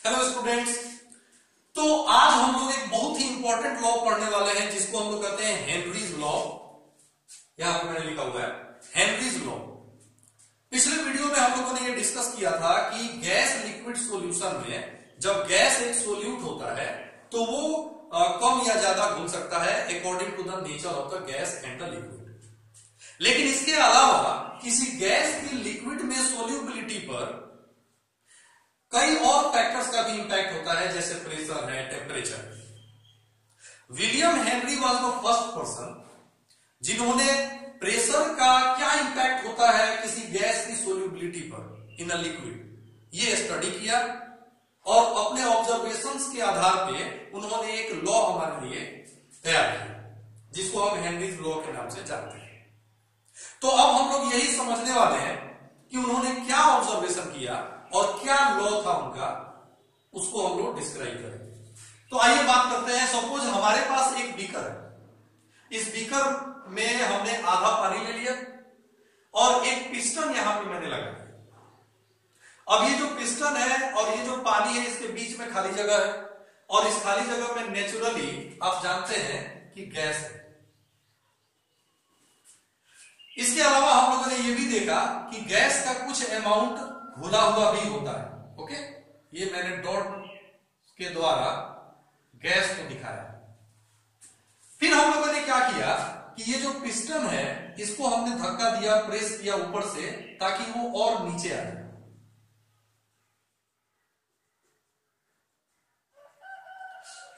Hello students. तो आज हम लोग एक बहुत ही इंपॉर्टेंट लॉ पढ़ने वाले हैं जिसको हम लोग कहते हैं हेनरीज लॉ। यहां पर मैंने लिखा हुआ है हेनरीज लॉ। पिछले वीडियो में हम लोगों ने ये डिस्कस किया था कि गैस लिक्विड सॉल्यूशन में जब गैस एक सोल्यूट होता है तो वो कम या ज्यादा घुल सकता है according to the nature of the gas and the liquid. लेकिन इसके अलावा किसी गैस की लिक्विड में सोल्यूबिलिटी पर कई और फैक्टर्स का भी इंपैक्ट होता है, जैसे प्रेशर है, temperature. William Henry was the first person जिन्होंने प्रेशर का क्या इंपैक्ट होता है किसी गैस की सोल्यूबिलिटी पर इन अ लिक्विड ये स्टडी किया और अपने ऑब्जर्वेशंस के आधार पे उन्होंने एक लॉ हमारे लिए तैयार किया जिसको हम हेनरीज लॉ के नाम से जानते हैं। तो अब हम लोग यही समझने वाले हैं कि उन्होंने क्या ऑब्जर्वेशन किया और क्या लॉ था उनका, उसको हम लोग डिस्क्राइब करेंगे। तो आइए बात करते हैं। सपोज हमारे पास एक बीकर है, इस बीकर में हमने आधा पानी ले लिया और एक पिस्टन यहां पे मैंने लगा दिया। अब ये जो पिस्टन है और ये जो पानी है इसके बीच में खाली जगह है और इस खाली जगह में नेचुरली आप जानते हैं कि गैस है। इसके अलावा हम लोगों ने ये भी देखा कि गैस का कुछ अमाउंट घुला हुआ भी होता है। ओके, ये मैंने डॉट के द्वारा गैस को दिखाया। फिर हम लोगों ने क्या किया कि ये जो पिस्टन है इसको हमने धक्का दिया, प्रेस किया ऊपर से ताकि वो और नीचे आ जाए।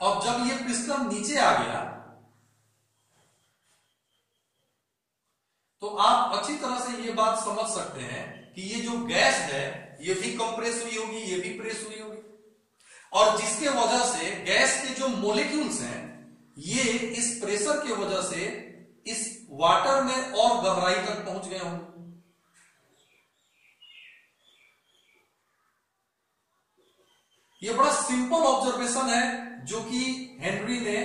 अब जब ये पिस्टन नीचे आ गया तो आप अच्छी तरह से ये बात समझ सकते हैं कि ये जो गैस है ये भी कंप्रेस हुई होगी, ये भी प्रेस हुई होगी और जिसके वजह से गैस के जो मॉलिक्यूल्स हैं ये इस प्रेशर की वजह से इस वाटर में और गहराई तक पहुंच गए होंगे। ये बड़ा सिंपल ऑब्जर्वेशन है जो कि हेनरी ने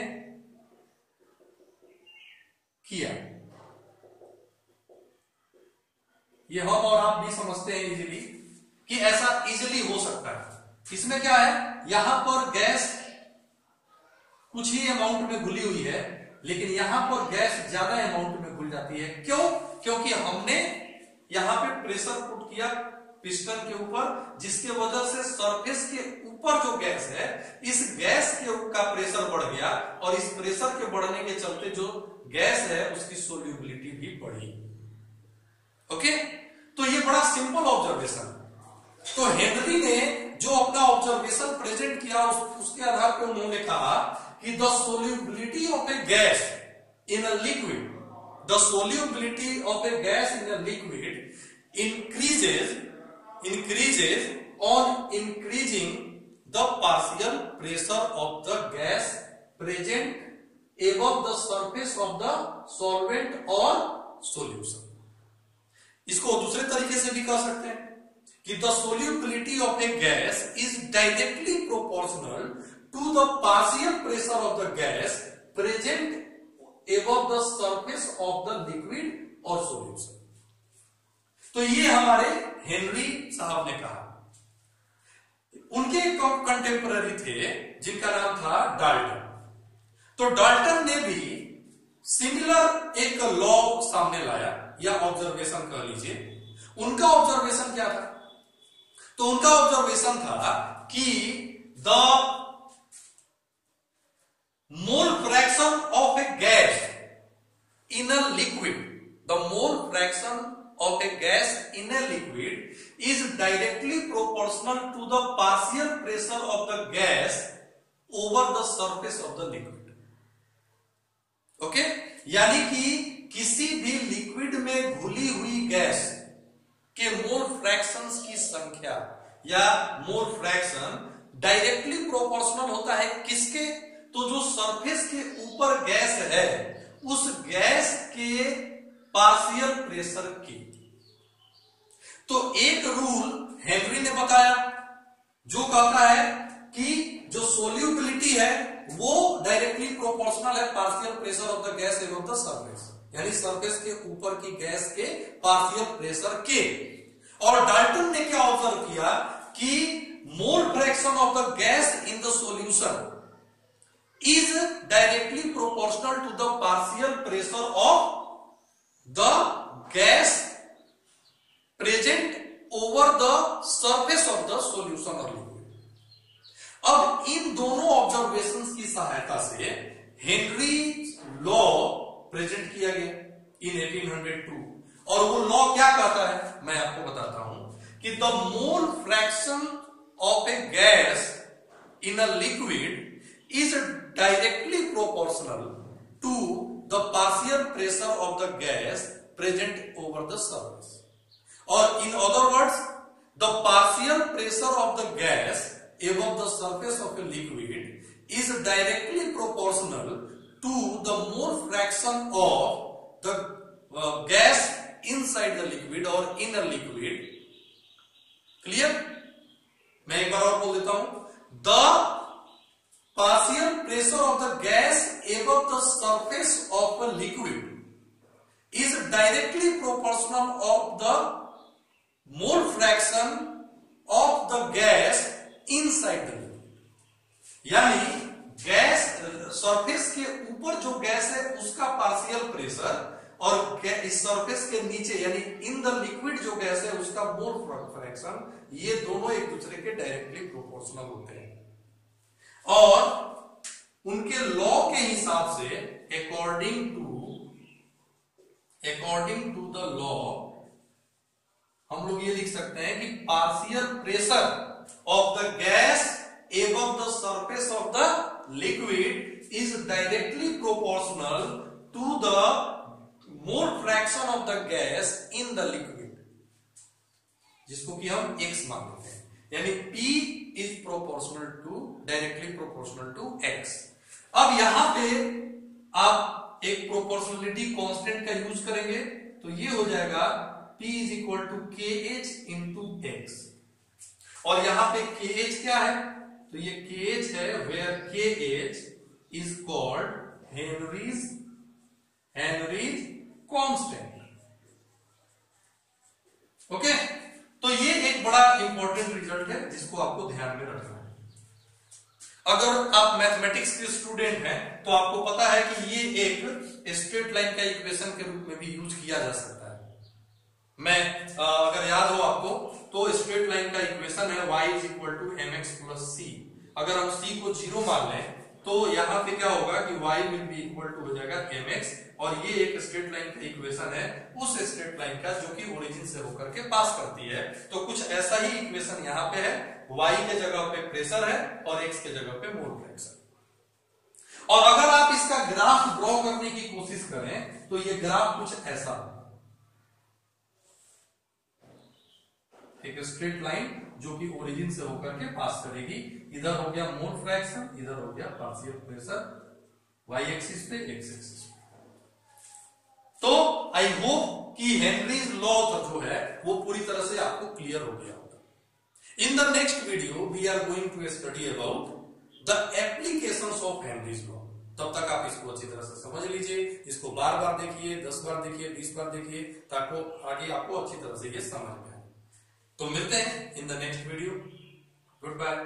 किया। ये हम और आप भी समझते हैं इजीली कि ऐसा इजीली हो सकता है। इसमें क्या है, यहां पर गैस कुछ ही अमाउंट में घुली हुई है लेकिन यहां पर गैस ज्यादा अमाउंट में घुल जाती है। क्यों? क्योंकि हमने यहां पे प्रेशर पुट किया पिस्टन के ऊपर जिसके वजह से सरफेस के ऊपर जो गैस है इस गैस का प्रेशर बढ़ गया और इस प्रेशर के बढ़ने के चलते जो गैस है उसकी सोल्यूबिलिटी भी बढ़ी। ओके, तो ये बड़ा सिंपल ऑब्जर्वेशन। तो हेनरी ने जो अपना ऑब्जर्वेशन प्रेजेंट किया उसके आधार पर उन्होंने कहा कि the solubility of A gas in a liquid, the solubility of A gas in a liquid increases on increasing the partial pressure of the gas present above the surface of the solvent or solution। इसको दूसरे तरीके से भी कह सकते हैं कि the solubility of a gas is directly proportional to the partial pressure of the gas present above the surface of the liquid or solution। तो ये हमारे हेनरी साहब ने कहा। उनके कंटेम्पररी थे जिनका नाम था डाल्टन। तो डाल्टन ने भी सिमिलर एक लॉ सामने लाया या ऑब्जर्वेशन कह लीजिए। उनका ऑब्जर्वेशन क्या था? तो उनका ऑब्जर्वेशन था कि the mole fraction of A gas in a liquid, the mole fraction of a gas in a liquid is directly proportional to the partial pressure of the gas over the surface of the liquid। Okay, यानी कि किसी भी liquid में घुली हुई gas के मोल fractions की संख्या या मोल फ्रैक्शन डायरेक्टली प्रोपोर्शनल होता है किसके? तो जो सरफेस के ऊपर गैस है उस गैस के पार्शियल प्रेशर की। तो एक रूल हेनरी ने बताया जो कहता है कि जो सोल्यूबिलिटी है वो डायरेक्टली प्रोपोर्शनल है partial pressure of the gas above the surface, यानी सरफेस के ऊपर की गैस के पार्शियल प्रेशर के। और डाल्टन ने क्या ऑब्जर्व किया कि mole fraction of the gas in the solution is directly proportional to the partial pressure of the gas present over the surface of the solution or liquid. अब इन दोनों observations की सहायता से हेनरी लॉ प्रेजेंट किया गया इन 1802 और वो law क्या कहता है मैं आपको बताता हूं कि the mole fraction of A gas in a liquid is directly proportional to the partial pressure of the gas present over the surface. Or in other words, the partial pressure of the gas above the surface of a liquid is directly proportional to the mole fraction of the gas inside the liquid or in a liquid. Clear? मैं एक बार और बोल देता हूं. The partial pressure of the gas above the surface of a liquid is directly proportional of the mole fraction of the gas inside the liquid. यानी gas surface के ऊपर जो गैस है उसका पार्शियल प्रेशर और इस सरफेस के नीचे यानी इन द लिक्विड जो गैस है उसका मोल फ्रैक्शन, ये दोनों एक दूसरे के डायरेक्टली प्रोपोर्शनल होते हैं. और उनके लॉ के हिसाब से अकॉर्डिंग टू द लॉ हम लोग ये लिख सकते हैं कि partial pressure of the gas above the surface of the liquid is directly proportional to the mole fraction of the gas in the liquid, जिसको कि हम x मान लेते हैं. यानी P is directly proportional to x. अब यहां पे आप एक प्रोपोर्शनलिटी कांस्टेंट का यूज करेंगे तो ये हो जाएगा P is equal to KH into x. और यहां पे KH क्या है तो ये KH है where KH is called Henry's constant. Okay, तो ये एक बड़ा इंपॉर्टेंट रिजल्ट है जिसको आपको ध्यान में रखना है. अगर आप मैथमेटिक्स के स्टूडेंट हैं तो आपको पता है कि ये एक स्ट्रेट लाइन का इक्वेशन के रूप में भी यूज किया जा सकता है. मैं अगर याद हो आपको तो स्ट्रेट लाइन का इक्वेशन है y is equal to mx plus c. अगर हम c को 0 मान लें तो यहां पे क्या होगा कि y will be equal to हो जाएगा mx और ये एक स्ट्रेट लाइन का इक्वेशन है उस स्ट्रेट लाइन का जो कि ओरिजिन से होकर के पास करती है. तो कुछ ऐसा ही इक्वेशन यहाँ पे है, y के जगह पे प्रेशर है और x के जगह पे मोल फ्रैक्शन. और अगर आप इसका ग्राफ ड्रॉ करने की कोशिश करें तो ये ग्राफ कुछ ऐसा है, एक स्ट्रेट लाइन जो कि ओरिजिन से होकर के पास करेगी. इधर हो गया मोल फ्रैक्शन, इधर हो गया पार्शियल प्रेशर y एक्सिस पे x एक्सिस पे. तो आई होप कि हेनरीज लॉ जो है वो पूरी तरह से आपको क्लियर हो गया होगा. In the next video we are going to study about the applications of Henry's law. तब तक आप इसको अच्छी तरह से समझ लीजिए, इसको बार बार देखिए, 10 बार देखिए, 20 बार देखिए, ताकि आगे आपको अच्छी तरह से ये समझ में आए. तो मिलते हैं in the next video. Good bye.